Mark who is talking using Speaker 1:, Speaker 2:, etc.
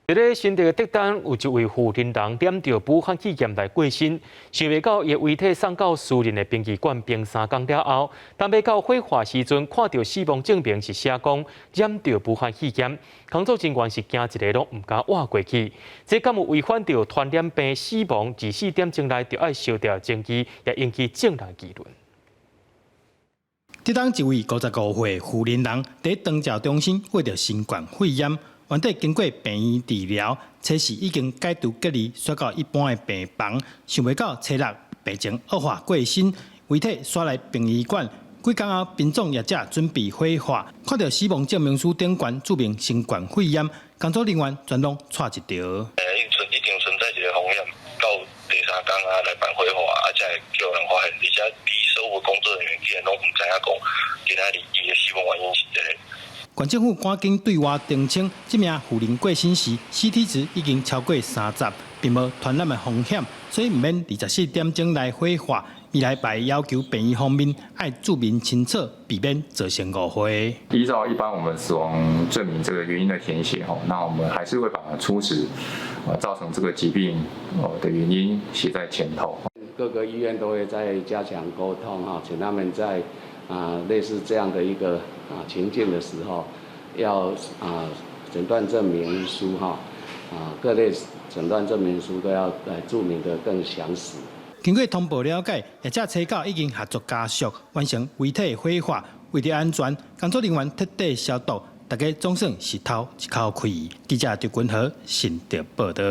Speaker 1: 在咧新竹竹东有一位负责人点着武汉肺炎来过身，想袂到伊遗体送到私人的殡仪馆冰3天了后，当要到火化时阵，看到死亡证明是写讲染着武汉肺炎，工作人员是惊一个拢唔敢活过去。这敢有违反着传染病死亡24点钟内就要烧掉证据，也引起众人议论。
Speaker 2: 竹东一位55岁负责人在长照中心获得新冠肺炎。原底经过病院治疗，测试已经解除隔离，刷到一般的病房。想袂到初六病情恶化过身，遗体刷来殡仪馆。几天后，殡葬业者准备火化，看到死亡证明书顶悬注明新冠肺炎，工作人员全拢错一条。
Speaker 3: 已经存在一个风险，到第3天来办火化，才会叫人发现，而且比所有工作人员竟然拢唔知影讲，今仔日伊的死亡原因是这个。
Speaker 2: 县政府赶紧对外澄清，这名妇人过身时 CT 值已经超过30，并无传染的风险，所以唔免24点钟来火化。未来白要求病院方面爱注明清楚，避免造成误会。
Speaker 4: 依照一般我们死亡证明这个原因的填写，那我们还是会把初始造成这个疾病的原因写在前头。
Speaker 5: 各个医院都会在加强沟通请他们在类似这样的一个情境的时候，要诊断证明书各类诊断证明书都要注明的更详实。
Speaker 2: 经过通报了解，业者初九已经合作家属完成遗体火化，为了安全，工作人员彻底消毒，大家总算是透一口气。记者刘君豪，新竹报道。